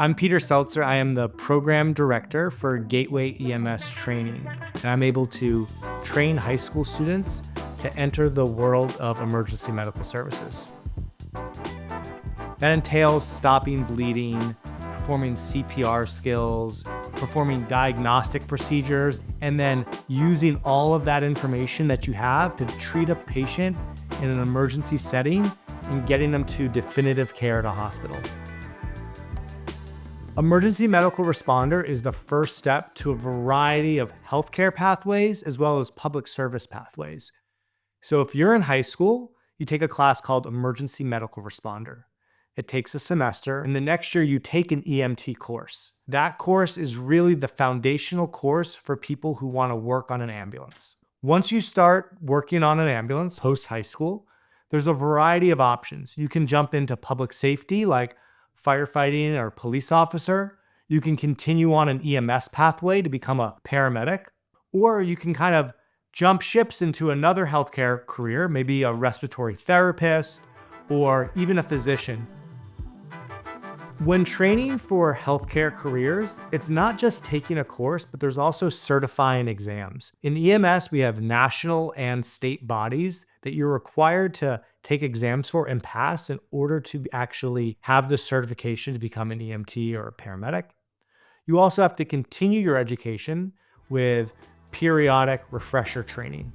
I'm Peter Seltzer. I am the program director for Gateway EMS training, and I'm able to train high school students to enter the world of emergency medical services. That entails stopping bleeding, performing CPR skills, performing diagnostic procedures, and then using all of that information that you have to treat a patient in an emergency setting and getting them to definitive care at a hospital. Emergency medical responder is the first step to a variety of healthcare pathways as well as public service pathways. So if you're in high school, you take a class called Emergency Medical Responder. It takes a semester, and the next year you take an EMT course. That course is really the foundational course for people who want to work on an ambulance. Once you start working on an ambulance post-high school, there's a variety of options. You can jump into public safety like firefighting or police officer. You can continue on an EMS pathway to become a paramedic, or you can kind of jump ships into another healthcare career, maybe a respiratory therapist or even a physician. When training for healthcare careers, it's not just taking a course, but there's also certifying exams. In EMS, we have national and state bodies that you're required to take exams for and pass in order to actually have the certification to become an EMT or a paramedic. You also have to continue your education with periodic refresher training.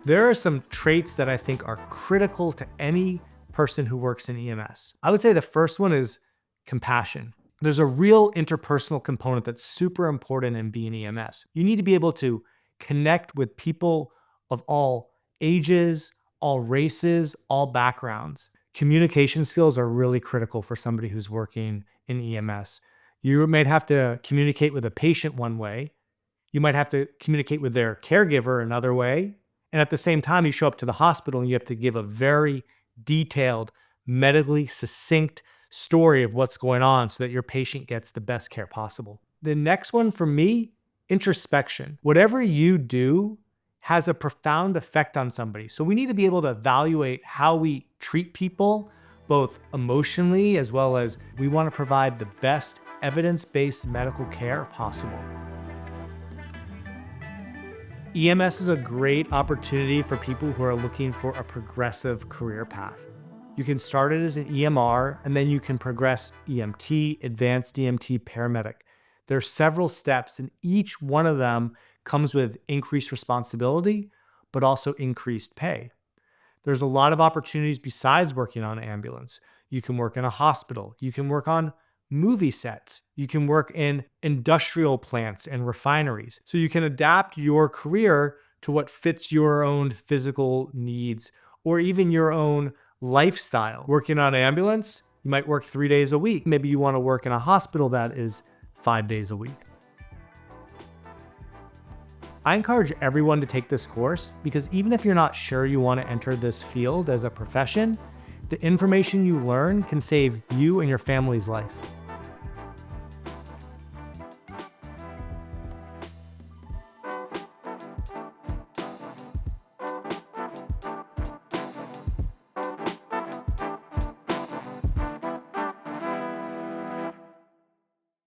There are some traits that I think are critical to any person who works in EMS. I would say the first one is compassion. There's a real interpersonal component that's super important in being EMS. You need to be able to connect with people of all ages, all races, all backgrounds. Communication skills are really critical for somebody who's working in EMS. You might have to communicate with a patient one way. You might have to communicate with their caregiver another way. And at the same time, you show up to the hospital and you have to give a very detailed, medically succinct story of what's going on so that your patient gets the best care possible. The next one for me, introspection. Whatever you do has a profound effect on somebody. So we need to be able to evaluate how we treat people, both emotionally as well as we want to provide the best evidence-based medical care possible. EMS is a great opportunity for people who are looking for a progressive career path. You can start it as an EMR, and then you can progress EMT, advanced EMT, paramedic. There are several steps, and each one of them comes with increased responsibility, but also increased pay. There's a lot of opportunities besides working on an ambulance. You can work in a hospital. You can work on movie sets. You can work in industrial plants and refineries. So you can adapt your career to what fits your own physical needs or even your own lifestyle. Working on an ambulance, you might work 3 days a week. Maybe you want to work in a hospital that is 5 days a week. I encourage everyone to take this course because even if you're not sure you want to enter this field as a profession, the information you learn can save you and your family's life.